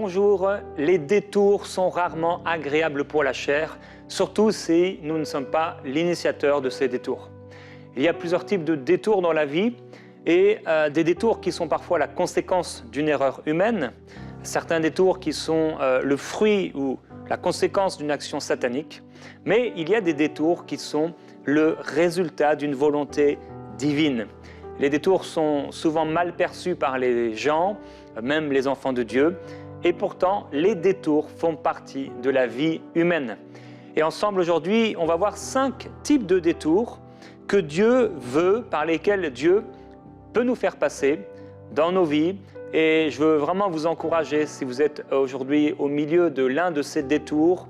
Bonjour, les détours sont rarement agréables pour la chair, surtout si nous ne sommes pas l'initiateur de ces détours. Il y a plusieurs types de détours dans la vie et des détours qui sont parfois la conséquence d'une erreur humaine, certains détours qui sont le fruit ou la conséquence d'une action satanique, mais il y a des détours qui sont le résultat d'une volonté divine. Les détours sont souvent mal perçus par les gens, même les enfants de Dieu, et pourtant les détours font partie de la vie humaine. Et ensemble aujourd'hui, on va voir 5 types de détours que Dieu veut, par lesquels Dieu peut nous faire passer dans nos vies. Et je veux vraiment vous encourager, si vous êtes aujourd'hui au milieu de l'un de ces détours,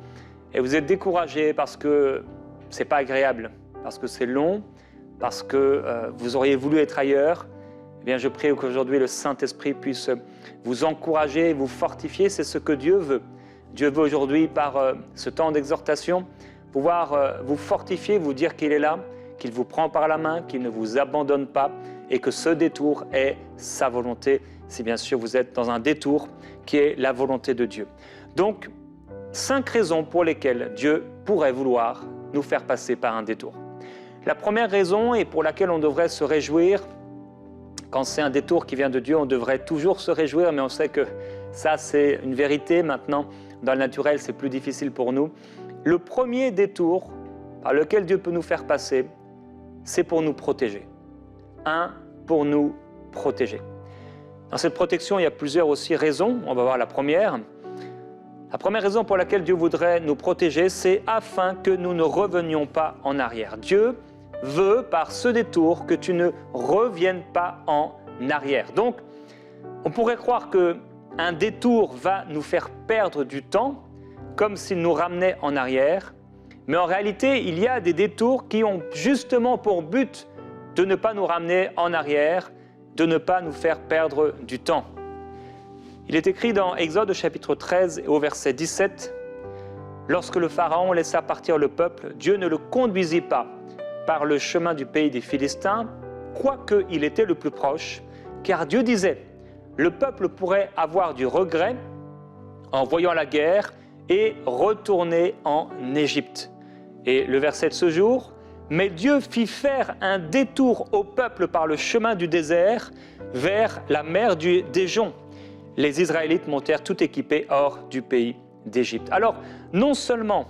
et vous êtes découragé parce que ce n'est pas agréable, parce que c'est long, parce que vous auriez voulu être ailleurs, eh bien je prie qu'aujourd'hui le Saint-Esprit puisse vous encourager, vous fortifier, c'est ce que Dieu veut. Dieu veut aujourd'hui, par ce temps d'exhortation, pouvoir vous fortifier, vous dire qu'il est là, qu'il vous prend par la main, qu'il ne vous abandonne pas et que ce détour est sa volonté, si bien sûr vous êtes dans un détour qui est la volonté de Dieu. Donc, 5 raisons pour lesquelles Dieu pourrait vouloir nous faire passer par un détour. La première raison, et pour laquelle on devrait se réjouir, quand c'est un détour qui vient de Dieu, on devrait toujours se réjouir, mais on sait que ça c'est une vérité. Maintenant, dans le naturel, c'est plus difficile pour nous. Le premier détour par lequel Dieu peut nous faire passer, c'est pour nous protéger. Pour nous protéger. Dans cette protection, il y a plusieurs aussi raisons. On va voir la première. La première raison pour laquelle Dieu voudrait nous protéger, c'est afin que nous ne revenions pas en arrière. Dieu veut, par ce détour, que tu ne reviennes pas en arrière. Donc, on pourrait croire qu'un détour va nous faire perdre du temps, comme s'il nous ramenait en arrière. Mais en réalité, il y a des détours qui ont justement pour but de ne pas nous ramener en arrière, de ne pas nous faire perdre du temps. Il est écrit dans Exode chapitre 13 et au verset 17, « Lorsque le Pharaon laissa partir le peuple, Dieu ne le conduisit pas par le chemin du pays des Philistins, quoique il était le plus proche, car Dieu disait, le peuple pourrait avoir du regret en voyant la guerre et retourner en Égypte. » Et le verset de ce jour, « Mais Dieu fit faire un détour au peuple par le chemin du désert vers la mer des Joncs. Les Israélites montèrent tout équipés hors du pays d'Égypte. » Alors, non seulement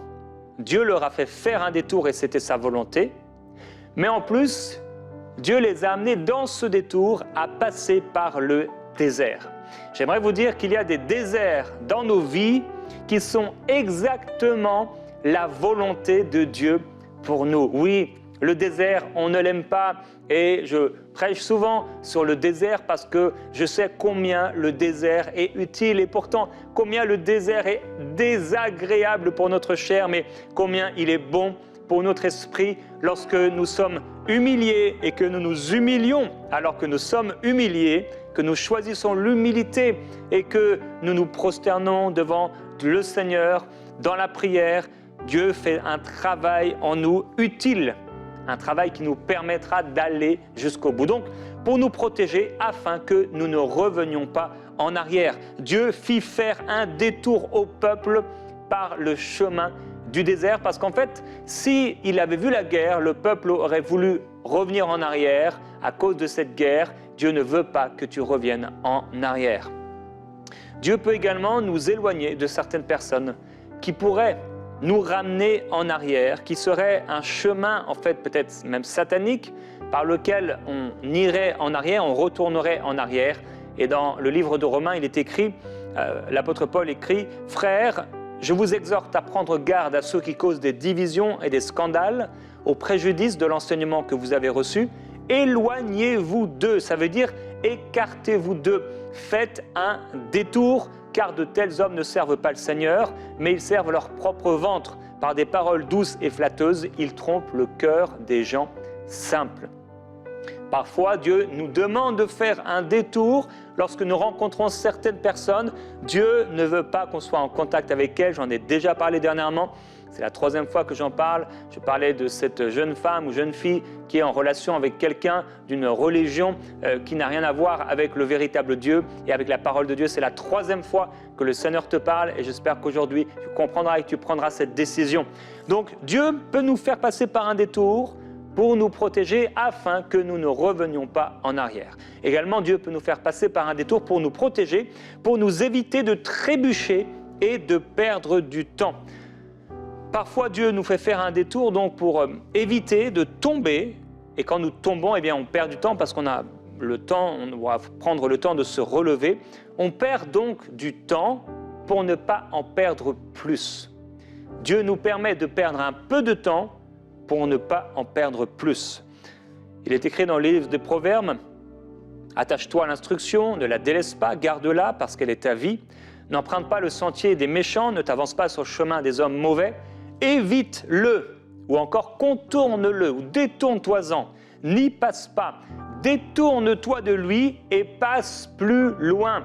Dieu leur a fait faire un détour et c'était sa volonté, mais en plus, Dieu les a amenés dans ce détour à passer par le désert. J'aimerais vous dire qu'il y a des déserts dans nos vies qui sont exactement la volonté de Dieu pour nous. Oui, le désert, on ne l'aime pas et je prêche souvent sur le désert parce que je sais combien le désert est utile et pourtant combien le désert est désagréable pour notre chair, mais combien il est bon pour notre esprit lorsque nous sommes humiliés et que nous nous humilions alors que nous sommes humiliés, que nous choisissons l'humilité et que nous nous prosternons devant le Seigneur dans la prière. Dieu fait un travail en nous utile, un travail qui nous permettra d'aller jusqu'au bout. Donc, pour nous protéger, afin que nous ne revenions pas en arrière. Dieu fit faire un détour au peuple par le chemin du désert, parce qu'en fait, s'il avait vu la guerre, le peuple aurait voulu revenir en arrière. À cause de cette guerre, Dieu ne veut pas que tu reviennes en arrière. Dieu peut également nous éloigner de certaines personnes qui pourraient nous ramener en arrière, qui serait un chemin, en fait, peut-être même satanique, par lequel on irait en arrière, on retournerait en arrière. Et dans le livre de Romains, il est écrit, l'apôtre Paul écrit, « Frères, je vous exhorte à prendre garde à ceux qui causent des divisions et des scandales, au préjudice de l'enseignement que vous avez reçu. Éloignez-vous d'eux. » Ça veut dire écartez-vous d'eux. Faites un détour, car de tels hommes ne servent pas le Seigneur, mais ils servent leur propre ventre. Par des paroles douces et flatteuses, ils trompent le cœur des gens simples. Parfois, Dieu nous demande de faire un détour lorsque nous rencontrons certaines personnes. Dieu ne veut pas qu'on soit en contact avec elles, j'en ai déjà parlé dernièrement. C'est la troisième fois que j'en parle. Je parlais de cette jeune femme ou jeune fille qui est en relation avec quelqu'un d'une religion qui n'a rien à voir avec le véritable Dieu et avec la parole de Dieu. C'est la troisième fois que le Seigneur te parle et j'espère qu'aujourd'hui tu comprendras et que tu prendras cette décision. Donc Dieu peut nous faire passer par un détour pour nous protéger afin que nous ne revenions pas en arrière. Également, Dieu peut nous faire passer par un détour pour nous protéger, pour nous éviter de trébucher et de perdre du temps. Parfois, Dieu nous fait faire un détour donc pour éviter de tomber. Et quand nous tombons, eh bien, on perd du temps parce qu'on a le temps, on doit prendre le temps de se relever. On perd donc du temps pour ne pas en perdre plus. Dieu nous permet de perdre un peu de temps pour ne pas en perdre plus. Il est écrit dans le livre des Proverbes, « Attache-toi à l'instruction, ne la délaisse pas, garde-la parce qu'elle est ta vie. N'emprunte pas le sentier des méchants, ne t'avance pas sur le chemin des hommes mauvais. Évite-le, ou encore contourne-le, ou détourne-toi-en. N'y passe pas, détourne-toi de lui et passe plus loin.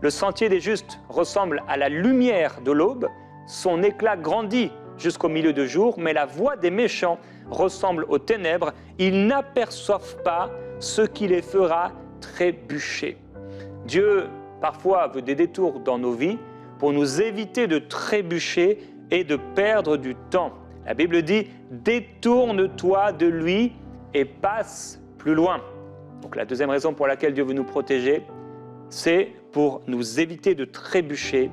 Le sentier des justes ressemble à la lumière de l'aube, son éclat grandit jusqu'au milieu du jour, mais la voie des méchants ressemble aux ténèbres. Ils n'aperçoivent pas ce qui les fera trébucher. » Dieu, parfois, veut des détours dans nos vies pour nous éviter de trébucher et de perdre du temps. La Bible dit « Détourne-toi de lui et passe plus loin ». Donc la deuxième raison pour laquelle Dieu veut nous protéger, c'est pour nous éviter de trébucher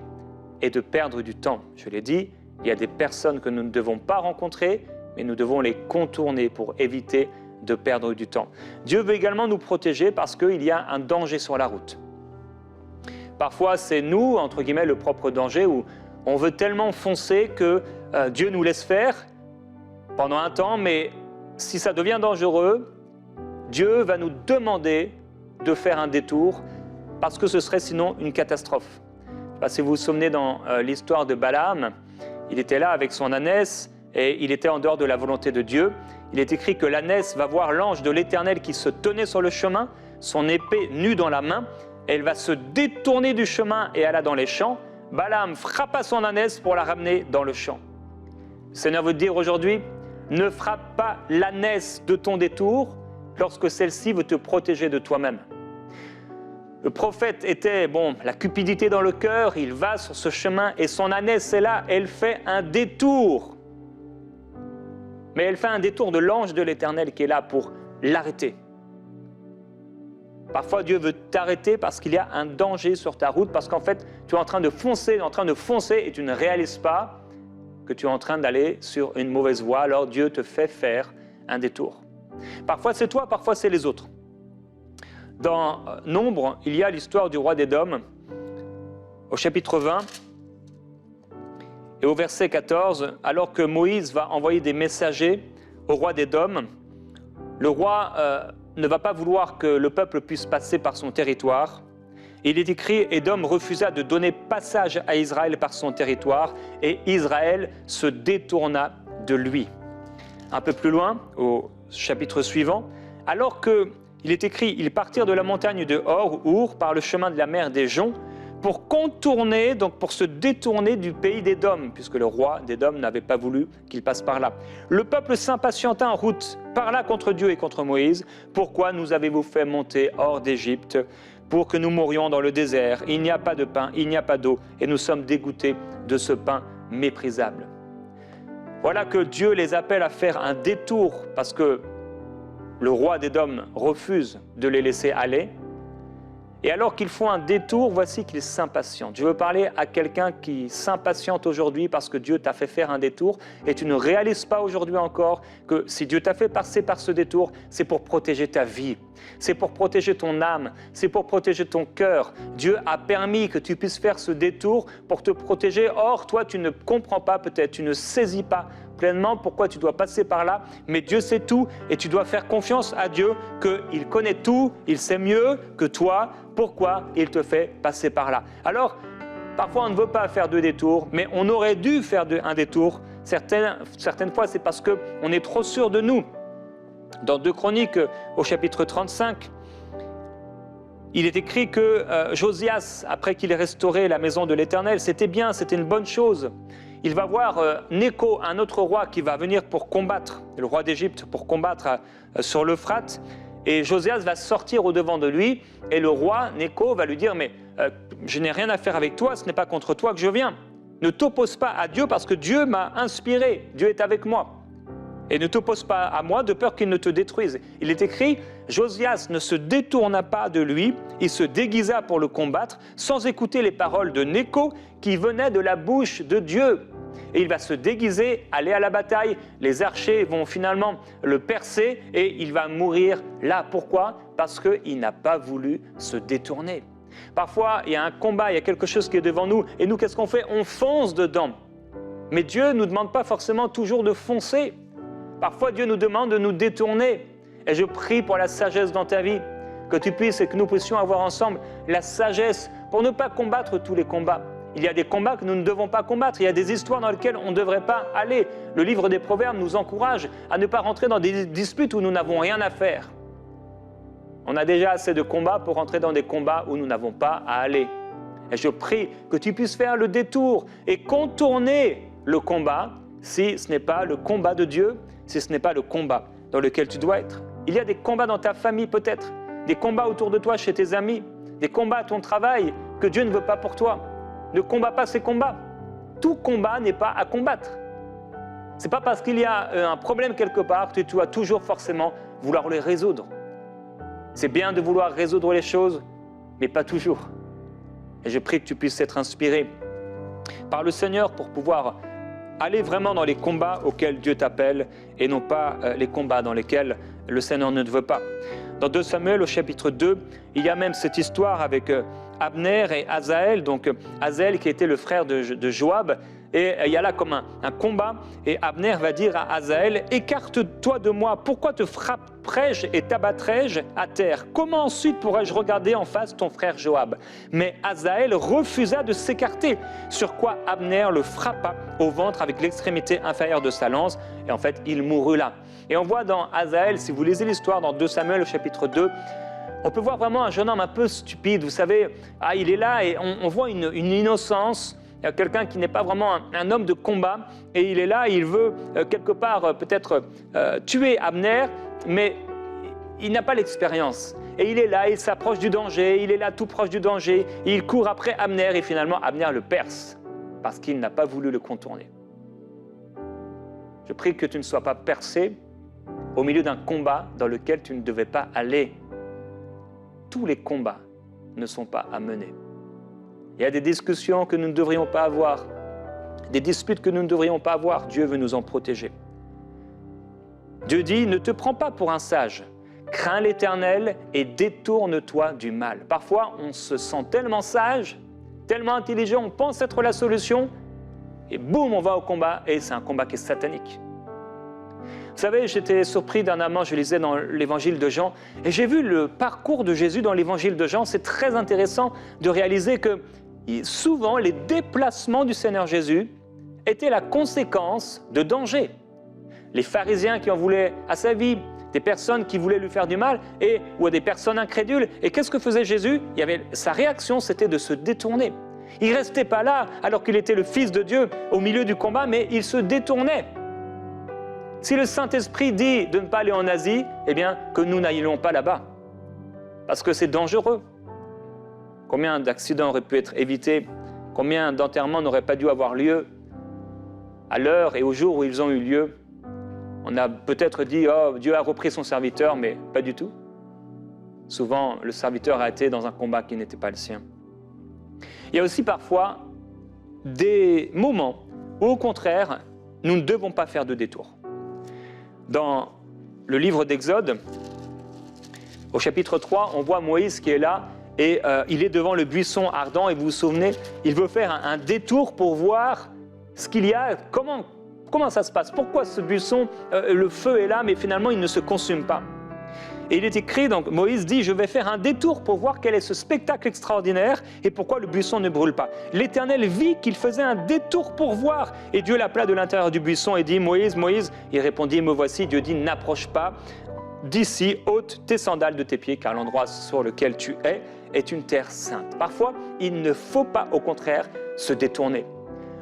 et de perdre du temps. Je l'ai dit, il y a des personnes que nous ne devons pas rencontrer, mais nous devons les contourner pour éviter de perdre du temps. Dieu veut également nous protéger parce qu'il y a un danger sur la route. Parfois, c'est nous, entre guillemets, le propre danger, où on veut tellement foncer que Dieu nous laisse faire pendant un temps, mais si ça devient dangereux, Dieu va nous demander de faire un détour parce que ce serait sinon une catastrophe. Je ne sais pas si vous vous souvenez dans l'histoire de Balaam, il était là avec son ânesse et il était en dehors de la volonté de Dieu. Il est écrit que l'ânesse va voir l'ange de l'Éternel qui se tenait sur le chemin, son épée nue dans la main. Elle va se détourner du chemin et alla dans les champs. Balaam frappa son ânesse pour la ramener dans le champ. Le Seigneur veut te dire aujourd'hui, ne frappe pas l'ânesse de ton détour lorsque celle-ci veut te protéger de toi-même. Le prophète était, la cupidité dans le cœur, il va sur ce chemin et son ânesse est là, elle fait un détour. Mais elle fait un détour de l'ange de l'Éternel qui est là pour l'arrêter. Parfois, Dieu veut t'arrêter parce qu'il y a un danger sur ta route, parce qu'en fait, tu es en train de foncer et tu ne réalises pas que tu es en train d'aller sur une mauvaise voie. Alors Dieu te fait faire un détour. Parfois, c'est toi, parfois, c'est les autres. Dans Nombre, il y a l'histoire du roi d'Édom, au chapitre 20, et au verset 14, alors que Moïse va envoyer des messagers au roi d'Édom, le roi ne va pas vouloir que le peuple puisse passer par son territoire. Il est écrit, Édom refusa de donner passage à Israël par son territoire, et Israël se détourna de lui. Un peu plus loin, au chapitre suivant, alors qu'il est écrit, ils partirent de la montagne de Hor par le chemin de la mer des Joncs, pour contourner, donc pour se détourner du pays d'Édom, puisque le roi d'Édom n'avait pas voulu qu'il passe par là. Le peuple s'impatienta en route, parla contre Dieu et contre Moïse. Pourquoi nous avez-vous fait monter hors d'Égypte pour que nous mourions dans le désert? Il n'y a pas de pain, il n'y a pas d'eau, et nous sommes dégoûtés de ce pain méprisable. Voilà que Dieu les appelle à faire un détour, parce que le roi d'Édom refuse de les laisser aller. Et alors qu'ils font un détour, voici qu'ils s'impatientent. Je veux parler à quelqu'un qui s'impatiente aujourd'hui parce que Dieu t'a fait faire un détour et tu ne réalises pas aujourd'hui encore que si Dieu t'a fait passer par ce détour, c'est pour protéger ta vie, c'est pour protéger ton âme, c'est pour protéger ton cœur. Dieu a permis que tu puisses faire ce détour pour te protéger. Or, toi, tu ne comprends pas peut-être, tu ne saisis pas pleinement pourquoi tu dois passer par là, mais Dieu sait tout et tu dois faire confiance à Dieu qu'il connaît tout, il sait mieux que toi pourquoi il te fait passer par là. Alors, parfois on ne veut pas faire de détour, mais on aurait dû faire un détour. Certaines fois, c'est parce qu'on est trop sûr de nous. Dans 2 Chroniques, au chapitre 35, il est écrit que Josias, après qu'il ait restauré la maison de l'Éternel, c'était bien, c'était une bonne chose. il va voir Nécho, un autre roi qui va venir pour combattre, le roi d'Égypte, pour combattre sur l'Euphrate. Et Josias va sortir au-devant de lui et le roi Nécho va lui dire « Mais je n'ai rien à faire avec toi, ce n'est pas contre toi que je viens. Ne t'oppose pas à Dieu parce que Dieu m'a inspiré, Dieu est avec moi. Et ne t'oppose pas à moi de peur qu'il ne te détruise. » Il est écrit « Josias ne se détourna pas de lui, il se déguisa pour le combattre sans écouter les paroles de Nécho qui venaient de la bouche de Dieu. » Et il va se déguiser, aller à la bataille, les archers vont finalement le percer et il va mourir là. Pourquoi? Parce qu'il n'a pas voulu se détourner. Parfois, il y a un combat, il y a quelque chose qui est devant nous et nous, qu'est-ce qu'on fait? On fonce dedans. Mais Dieu ne nous demande pas forcément toujours de foncer. Parfois, Dieu nous demande de nous détourner. Et je prie pour la sagesse dans ta vie, que tu puisses et que nous puissions avoir ensemble la sagesse pour ne pas combattre tous les combats. Il y a des combats que nous ne devons pas combattre. Il y a des histoires dans lesquelles on ne devrait pas aller. Le livre des Proverbes nous encourage à ne pas rentrer dans des disputes où nous n'avons rien à faire. On a déjà assez de combats pour rentrer dans des combats où nous n'avons pas à aller. Et je prie que tu puisses faire le détour et contourner le combat si ce n'est pas le combat de Dieu, si ce n'est pas le combat dans lequel tu dois être. Il y a des combats dans ta famille peut-être, des combats autour de toi chez tes amis, des combats à ton travail que Dieu ne veut pas pour toi. Ne combats pas ces combats. Tout combat n'est pas à combattre. Ce n'est pas parce qu'il y a un problème quelque part que tu dois toujours forcément vouloir le résoudre. C'est bien de vouloir résoudre les choses, mais pas toujours. Et je prie que tu puisses être inspiré par le Seigneur pour pouvoir aller vraiment dans les combats auxquels Dieu t'appelle et non pas les combats dans lesquels le Seigneur ne te veut pas. Dans 2 Samuel au chapitre 2, il y a même cette histoire avec Abner et Asaël, donc Asaël qui était le frère de Joab, et il y a là comme un combat, et Abner va dire à Asaël « Écarte-toi de moi, pourquoi te frapperais-je et t'abattrais-je à terre? Comment ensuite pourrais-je regarder en face ton frère Joab ?» Mais Asaël refusa de s'écarter, sur quoi Abner le frappa au ventre avec l'extrémité inférieure de sa lance, et en fait il mourut là. Et on voit dans Asaël, si vous lisez l'histoire dans 2 Samuel au chapitre 2, on peut voir vraiment un jeune homme un peu stupide, vous savez, il est là et on voit une innocence, quelqu'un qui n'est pas vraiment un homme de combat, et il est là, il veut quelque part peut-être tuer Abner, mais il n'a pas l'expérience. Et il est là, il s'approche du danger, il est là tout proche du danger, il court après Abner et finalement Abner le perce, parce qu'il n'a pas voulu le contourner. Je prie que tu ne sois pas percé au milieu d'un combat dans lequel tu ne devais pas aller. Tous les combats ne sont pas à mener. Il y a des discussions que nous ne devrions pas avoir, des disputes que nous ne devrions pas avoir. Dieu veut nous en protéger. Dieu dit, ne te prends pas pour un sage, crains l'Éternel et détourne-toi du mal. Parfois, on se sent tellement sage, tellement intelligent, on pense être la solution, et boum, on va au combat, et c'est un combat qui est satanique. Vous savez, j'étais surpris dernièrement, je lisais dans l'évangile de Jean, et j'ai vu le parcours de Jésus dans l'évangile de Jean. C'est très intéressant de réaliser que souvent, les déplacements du Seigneur Jésus étaient la conséquence de dangers. Les pharisiens qui en voulaient à sa vie, des personnes qui voulaient lui faire du mal, ou des personnes incrédules. Et qu'est-ce que faisait Jésus? Sa réaction, c'était de se détourner. Il ne restait pas là, alors qu'il était le Fils de Dieu, au milieu du combat, mais il se détournait. Si le Saint-Esprit dit de ne pas aller en Asie, eh bien, que nous n'allions pas là-bas, parce que c'est dangereux. Combien d'accidents auraient pu être évités? Combien d'enterrements n'auraient pas dû avoir lieu? À l'heure et au jour où ils ont eu lieu, on a peut-être dit « Oh, Dieu a repris son serviteur », mais pas du tout. Souvent, le serviteur a été dans un combat qui n'était pas le sien. Il y a aussi parfois des moments où, au contraire, nous ne devons pas faire de détour. Dans le livre d'Exode, au chapitre 3, on voit Moïse qui est là et il est devant le buisson ardent et vous vous souvenez, il veut faire un détour pour voir ce qu'il y a, comment ça se passe, pourquoi ce buisson, le feu est là mais finalement il ne se consume pas. Et il est écrit, donc Moïse dit, je vais faire un détour pour voir quel est ce spectacle extraordinaire et pourquoi le buisson ne brûle pas. L'Éternel vit qu'il faisait un détour pour voir. Et Dieu l'appela de l'intérieur du buisson et dit, Moïse, Moïse. Il répondit, me voici. Dieu dit, n'approche pas d'ici, ôte tes sandales de tes pieds, car l'endroit sur lequel tu es une terre sainte. Parfois, il ne faut pas, au contraire, se détourner.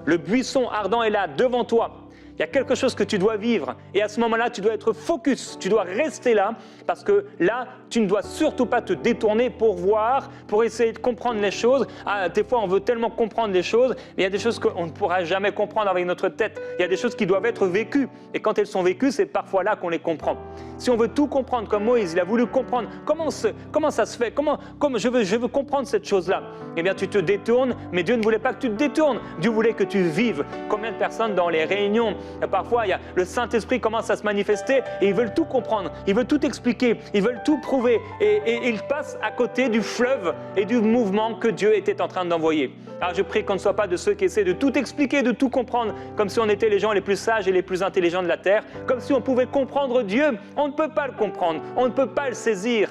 Le buisson ardent est là, devant toi. Il y a quelque chose que tu dois vivre et à ce moment-là, tu dois être focus, tu dois rester là parce que là, tu ne dois surtout pas te détourner pour voir, pour essayer de comprendre les choses. Ah, des fois, on veut tellement comprendre les choses, mais il y a des choses qu'on ne pourra jamais comprendre avec notre tête. Il y a des choses qui doivent être vécues et quand elles sont vécues, c'est parfois là qu'on les comprend. Si on veut tout comprendre comme Moïse, il a voulu comprendre comment ça se fait, comment je veux comprendre cette chose-là. Eh bien, tu te détournes, mais Dieu ne voulait pas que tu te détournes. Dieu voulait que tu vives. Combien de personnes dans les réunions, parfois, le Saint-Esprit commence à se manifester et ils veulent tout comprendre, ils veulent tout expliquer, ils veulent tout prouver et ils passent à côté du fleuve et du mouvement que Dieu était en train d'envoyer. Alors je prie qu'on ne soit pas de ceux qui essaient de tout expliquer, de tout comprendre, comme si on était les gens les plus sages et les plus intelligents de la terre, comme si on pouvait comprendre Dieu. On ne peut pas le comprendre, on ne peut pas le saisir.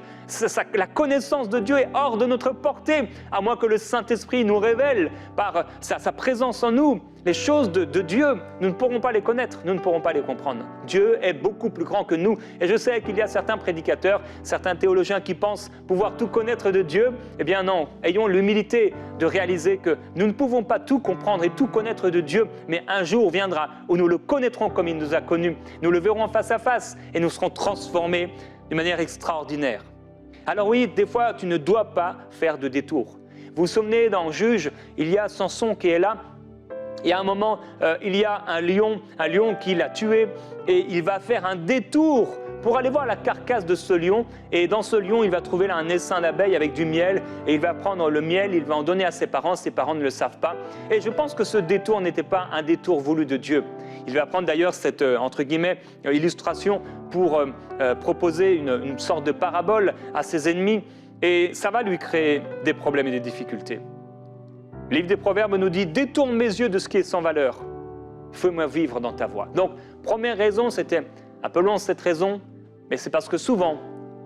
La connaissance de Dieu est hors de notre portée, à moins que le Saint-Esprit nous révèle par sa présence en nous les choses de Dieu. Nous ne pourrons pas les connaître, nous ne pourrons pas les comprendre. Dieu est beaucoup plus grand que nous. Et je sais qu'il y a certains prédicateurs, certains théologiens qui pensent pouvoir tout connaître de Dieu. Eh bien non, ayons l'humilité de réaliser que nous ne pouvons pas tout comprendre et tout connaître de Dieu, mais un jour viendra où nous le connaîtrons comme il nous a connus. Nous le verrons face à face et nous serons transformés d'une manière extraordinaire. Alors oui, des fois, tu ne dois pas faire de détour. Vous vous souvenez, dans Juge, il y a Samson qui est là. Et à un moment, il y a un lion qui l'a tué et il va faire un détour pour aller voir la carcasse de ce lion. Et dans ce lion, il va trouver là un essaim d'abeilles avec du miel et il va prendre le miel, il va en donner à ses parents ne le savent pas. Et je pense que ce détour n'était pas un détour voulu de Dieu. Il va prendre d'ailleurs cette, entre guillemets, illustration pour proposer une sorte de parabole à ses ennemis et ça va lui créer des problèmes et des difficultés. Le livre des Proverbes nous dit « Détourne mes yeux de ce qui est sans valeur, fais-moi vivre dans ta voie ». Donc, première raison, c'était un peu long cette raison, mais c'est parce que souvent,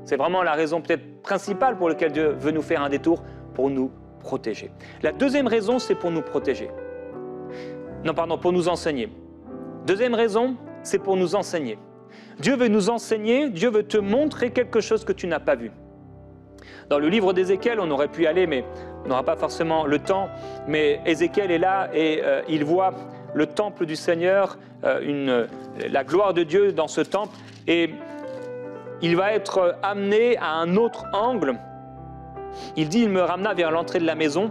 c'est vraiment la raison peut-être principale pour laquelle Dieu veut nous faire un détour, pour nous protéger. La deuxième raison, c'est pour nous protéger. Non, pardon, pour nous enseigner. Deuxième raison, c'est pour nous enseigner. Dieu veut nous enseigner, Dieu veut te montrer quelque chose que tu n'as pas vu. Dans le livre d'Ézéchiel, on aurait pu y aller, mais on n'aura pas forcément le temps. Mais Ézéchiel est là et il voit le temple du Seigneur, la gloire de Dieu dans ce temple. Et il va être amené à un autre angle. Il dit « Il me ramena vers l'entrée de la maison.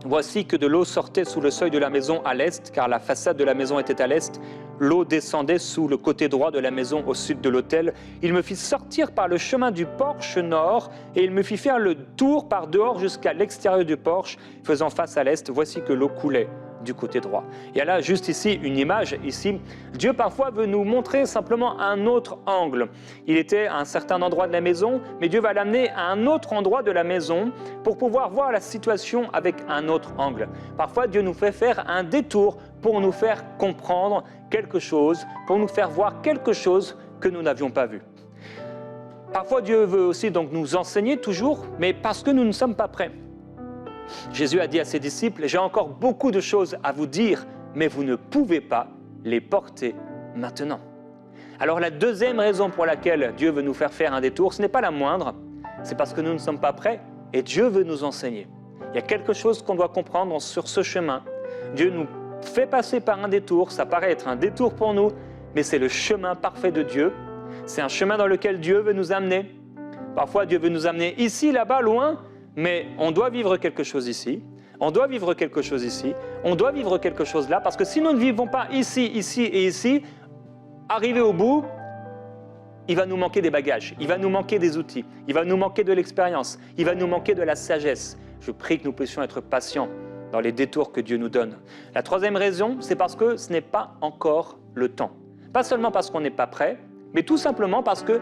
Voici que de l'eau sortait sous le seuil de la maison à l'est, car la façade de la maison était à l'est. L'eau descendait sous le côté droit de la maison au sud de l'autel. Il me fit sortir par le chemin du porche nord et il me fit faire le tour par dehors jusqu'à l'extérieur du porche, faisant face à l'est. Voici que l'eau coulait du côté droit. » Il y a là juste ici une image. Ici, Dieu parfois veut nous montrer simplement un autre angle. Il était à un certain endroit de la maison, mais Dieu va l'amener à un autre endroit de la maison pour pouvoir voir la situation avec un autre angle. Parfois, Dieu nous fait faire un détour pour nous faire comprendre quelque chose, pour nous faire voir quelque chose que nous n'avions pas vu. Parfois, Dieu veut aussi donc nous enseigner toujours, mais parce que nous ne sommes pas prêts. Jésus a dit à ses disciples « J'ai encore beaucoup de choses à vous dire, mais vous ne pouvez pas les porter maintenant. » Alors la deuxième raison pour laquelle Dieu veut nous faire un détour, ce n'est pas la moindre, c'est parce que nous ne sommes pas prêts et Dieu veut nous enseigner. Il y a quelque chose qu'on doit comprendre sur ce chemin. Dieu nous fait passer par un détour, ça paraît être un détour pour nous, mais c'est le chemin parfait de Dieu. C'est un chemin dans lequel Dieu veut nous amener. Parfois Dieu veut nous amener ici, là-bas, loin, mais on doit vivre quelque chose ici, on doit vivre quelque chose ici, on doit vivre quelque chose là, parce que si nous ne vivons pas ici, ici et ici, arrivé au bout, il va nous manquer des bagages, il va nous manquer des outils, il va nous manquer de l'expérience, il va nous manquer de la sagesse. Je prie que nous puissions être patients dans les détours que Dieu nous donne. La troisième raison, c'est parce que ce n'est pas encore le temps. Pas seulement parce qu'on n'est pas prêt, mais tout simplement parce que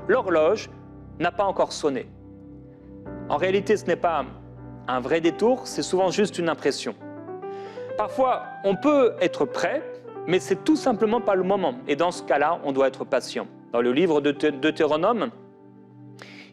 l'horloge n'a pas encore sonné. En réalité, ce n'est pas un vrai détour, c'est souvent juste une impression. Parfois, on peut être prêt, mais c'est tout simplement pas le moment. Et dans ce cas-là, on doit être patient. Dans le livre de Deutéronome,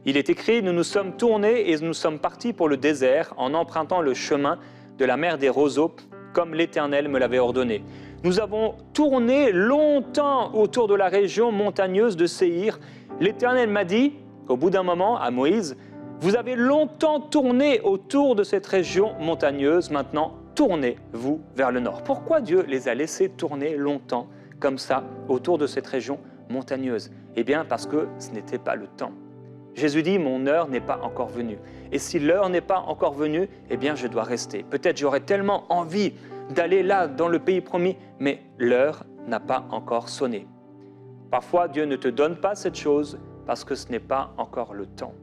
il est écrit « Nous nous sommes tournés et nous sommes partis pour le désert en empruntant le chemin de la mer des roseaux, comme l'Éternel me l'avait ordonné. Nous avons tourné longtemps autour de la région montagneuse de Séhir. L'Éternel m'a dit, au bout d'un moment, à Moïse, « Vous avez longtemps tourné autour de cette région montagneuse, maintenant tournez-vous vers le nord. Pourquoi Dieu les a laissés tourner longtemps comme ça autour de cette région montagneuse? Eh bien parce que ce n'était pas le temps. Jésus dit, mon heure n'est pas encore venue. Et si l'heure n'est pas encore venue, eh bien je dois rester. Peut-être j'aurais tellement envie d'aller là, dans le pays promis, mais l'heure n'a pas encore sonné. Parfois, Dieu ne te donne pas cette chose parce que ce n'est pas encore le temps.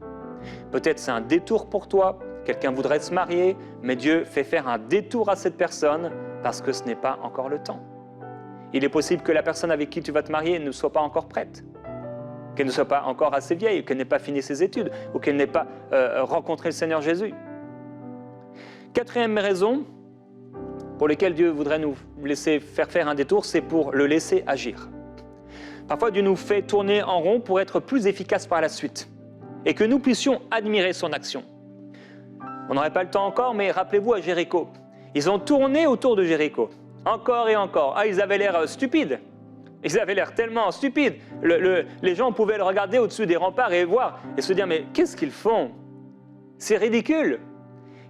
Peut-être c'est un détour pour toi, quelqu'un voudrait se marier, mais Dieu fait faire un détour à cette personne parce que ce n'est pas encore le temps. Il est possible que la personne avec qui tu vas te marier ne soit pas encore prête, qu'elle ne soit pas encore assez vieille, qu'elle n'ait pas fini ses études, ou qu'elle n'ait pas rencontré le Seigneur Jésus. Quatrième raison pour laquelle Dieu voudrait nous laisser faire un détour, c'est pour le laisser agir. Parfois, Dieu nous fait tourner en rond pour être plus efficace par la suite et que nous puissions admirer son action. On n'aurait pas le temps encore, mais rappelez-vous à Jéricho. Ils ont tourné autour de Jéricho, encore et encore. Ah, ils avaient l'air stupides. Ils avaient l'air tellement stupides. Les gens pouvaient le regarder au-dessus des remparts et voir et se dire, mais qu'est-ce qu'ils font? C'est ridicule.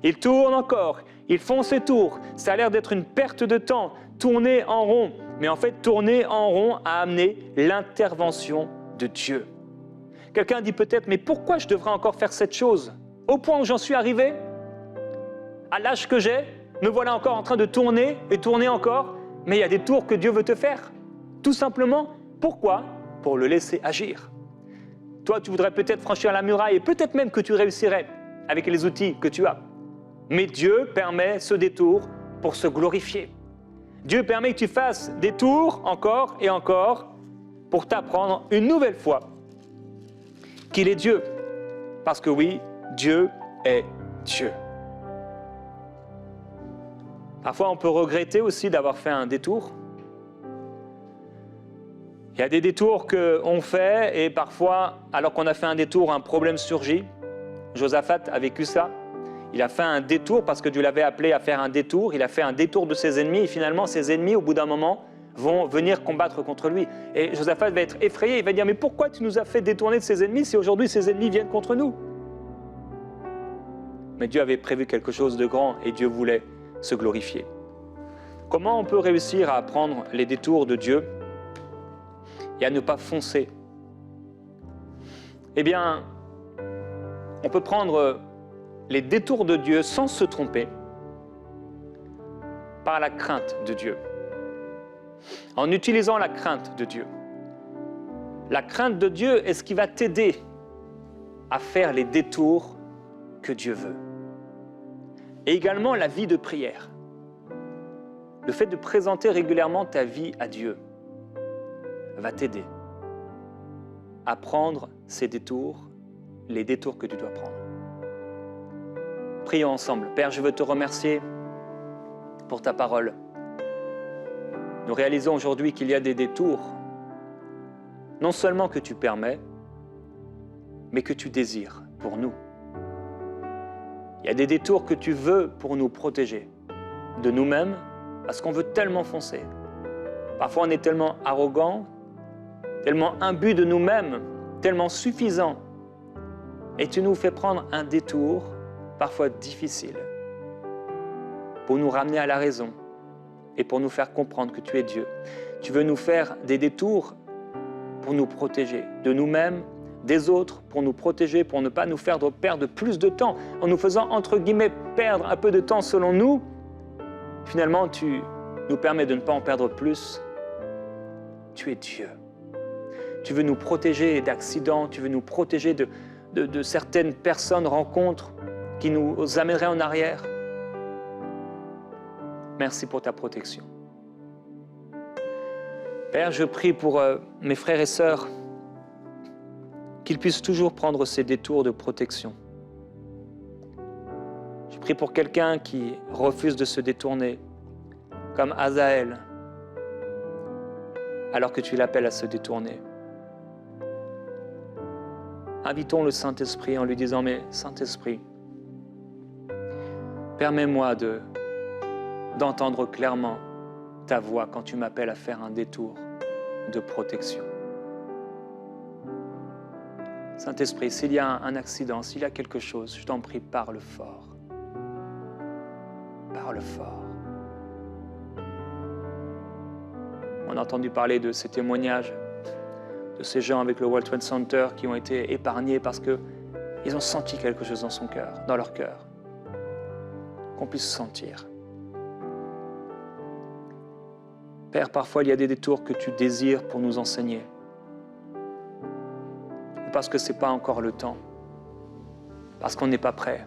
Ils tournent encore, ils font ces tours. Ça a l'air d'être une perte de temps, tourner en rond. Mais en fait, tourner en rond a amené l'intervention de Dieu. Quelqu'un dit peut-être, mais pourquoi je devrais encore faire cette chose? Au point où j'en suis arrivé, à l'âge que j'ai, me voilà encore en train de tourner et tourner encore. Mais il y a des tours que Dieu veut te faire. Tout simplement, pourquoi? Pour le laisser agir. Toi, tu voudrais peut-être franchir la muraille et peut-être même que tu réussirais avec les outils que tu as. Mais Dieu permet ce détour pour se glorifier. Dieu permet que tu fasses des tours encore et encore pour t'apprendre une nouvelle fois qu'il est Dieu. Parce que oui, Dieu est Dieu. Parfois, on peut regretter aussi d'avoir fait un détour. Il y a des détours qu'on fait et parfois, alors qu'on a fait un détour, un problème surgit. Josaphat a vécu ça. Il a fait un détour parce que Dieu l'avait appelé à faire un détour. Il a fait un détour de ses ennemis et finalement, ses ennemis, au bout d'un moment, vont venir combattre contre lui. Et Josaphat va être effrayé. Il va dire, mais pourquoi tu nous as fait détourner de ses ennemis si aujourd'hui ses ennemis viennent contre nous? Mais Dieu avait prévu quelque chose de grand et Dieu voulait se glorifier. Comment on peut réussir à prendre les détours de Dieu et à ne pas foncer? Eh bien, on peut prendre les détours de Dieu sans se tromper par la crainte de Dieu. En utilisant la crainte de Dieu. La crainte de Dieu est ce qui va t'aider à faire les détours que Dieu veut. Et également la vie de prière. Le fait de présenter régulièrement ta vie à Dieu va t'aider à prendre ces détours, les détours que tu dois prendre. Prions ensemble. Père, je veux te remercier pour ta parole. Nous réalisons aujourd'hui qu'il y a des détours, non seulement que tu permets, mais que tu désires pour nous. Il y a des détours que tu veux pour nous protéger de nous-mêmes, parce qu'on veut tellement foncer. Parfois, on est tellement arrogant, tellement imbu de nous-mêmes, tellement suffisant. Et tu nous fais prendre un détour, parfois difficile, pour nous ramener à la raison et pour nous faire comprendre que tu es Dieu. Tu veux nous faire des détours pour nous protéger de nous-mêmes, des autres, pour nous protéger, pour ne pas nous faire perdre plus de temps, en nous faisant, entre guillemets, perdre un peu de temps selon nous. Finalement, tu nous permets de ne pas en perdre plus. Tu es Dieu. Tu veux nous protéger d'accidents, tu veux nous protéger de certaines personnes, rencontres qui nous amèneraient en arrière. Merci pour ta protection. Père, je prie pour mes frères et sœurs qu'ils puissent toujours prendre ces détours de protection. Je prie pour quelqu'un qui refuse de se détourner, comme Azaël, alors que tu l'appelles à se détourner. Invitons le Saint-Esprit en lui disant, mais Saint-Esprit, permets-moi d'entendre clairement ta voix quand tu m'appelles à faire un détour de protection. Saint-Esprit, s'il y a un accident, s'il y a quelque chose, je t'en prie, parle fort. Parle fort. a entendu parler de ces témoignages, de ces gens avec le World Trade Center qui ont été épargnés parce qu'ils ont senti quelque chose dans son cœur, dans leur cœur. Qu'on puisse sentir. Père, parfois il y a des détours que tu désires pour nous enseigner. Ou parce que ce n'est pas encore le temps. Parce qu'on n'est pas prêt.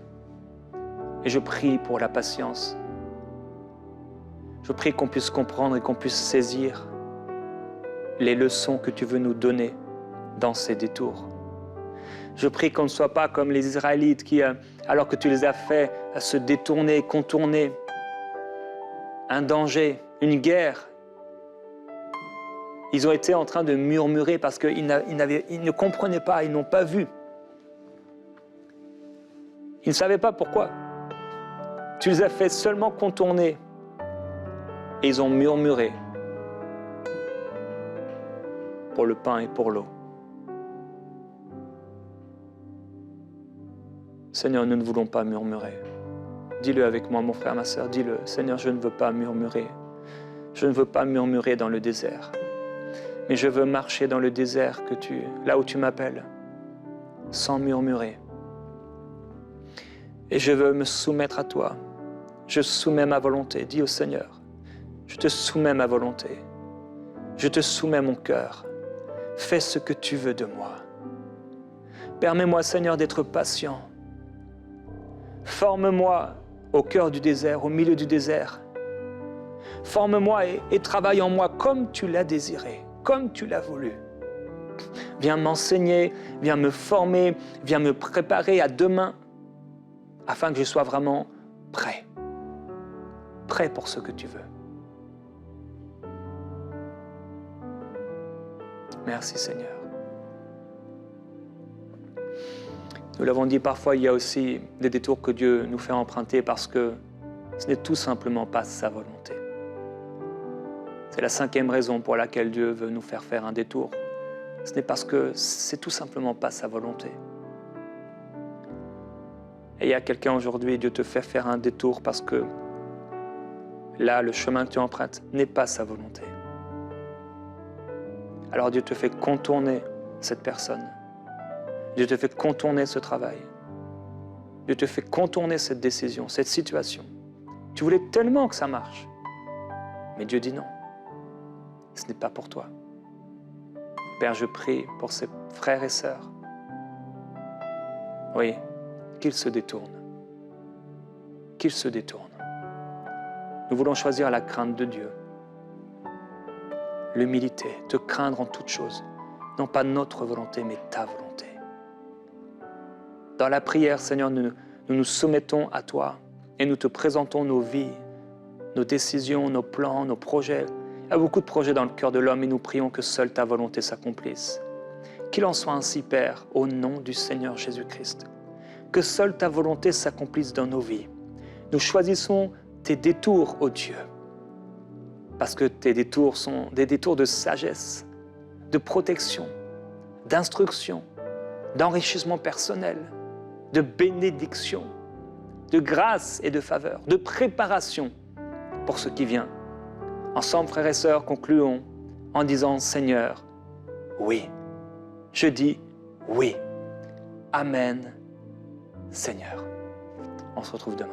Et je prie pour la patience. Je prie qu'on puisse comprendre et qu'on puisse saisir les leçons que tu veux nous donner dans ces détours. Je prie qu'on ne soit pas comme les Israélites qui, alors que tu les as fait se détourner, contourner un danger, une guerre, ils ont été en train de murmurer parce qu'ils ne comprenaient pas, ils n'ont pas vu. Ils ne savaient pas pourquoi. Tu les as fait seulement contourner et ils ont murmuré pour le pain et pour l'eau. Seigneur, nous ne voulons pas murmurer. Dis-le avec moi, mon frère, ma sœur, dis-le. Seigneur, je ne veux pas murmurer. Je ne veux pas murmurer dans le désert. Mais je veux marcher dans le désert là où tu m'appelles, sans murmurer. Et je veux me soumettre à toi. Je soumets ma volonté. Dis au Seigneur, je te soumets ma volonté. Je te soumets mon cœur. Fais ce que tu veux de moi. Permets-moi, Seigneur, d'être patient. Forme-moi au cœur du désert, au milieu du désert. Forme-moi et travaille en moi comme tu l'as désiré, comme tu l'as voulu. Viens m'enseigner, viens me former, viens me préparer à demain, afin que je sois vraiment prêt. Prêt pour ce que tu veux. Merci Seigneur. Nous l'avons dit, parfois il y a aussi des détours que Dieu nous fait emprunter parce que ce n'est tout simplement pas sa volonté. C'est la 5e raison pour laquelle Dieu veut nous faire faire un détour. Ce n'est parce que c'est tout simplement pas sa volonté. Et il y a quelqu'un aujourd'hui, Dieu te fait faire un détour parce que là, le chemin que tu empruntes n'est pas sa volonté. Alors Dieu te fait contourner cette personne. Dieu te fait contourner ce travail. Dieu te fait contourner cette décision, cette situation. Tu voulais tellement que ça marche. Mais Dieu dit non. Ce n'est pas pour toi. Père, je prie pour ces frères et sœurs. Oui, qu'ils se détournent. Qu'ils se détournent. Nous voulons choisir la crainte de Dieu. L'humilité, te craindre en toutes choses. Non pas notre volonté, mais ta volonté. Dans la prière, Seigneur, nous nous soumettons à toi et nous te présentons nos vies, nos décisions, nos plans, nos projets. Il y a beaucoup de projets dans le cœur de l'homme et nous prions que seule ta volonté s'accomplisse. Qu'il en soit ainsi, Père, au nom du Seigneur Jésus-Christ. Que seule ta volonté s'accomplisse dans nos vies. Nous choisissons tes détours, ô Dieu, parce que tes détours sont des détours de sagesse, de protection, d'instruction, d'enrichissement personnel, de bénédiction, de grâce et de faveur, de préparation pour ce qui vient. Ensemble, frères et sœurs, concluons en disant « Seigneur, oui ». Je dis « oui ». Amen, Seigneur. On se retrouve demain.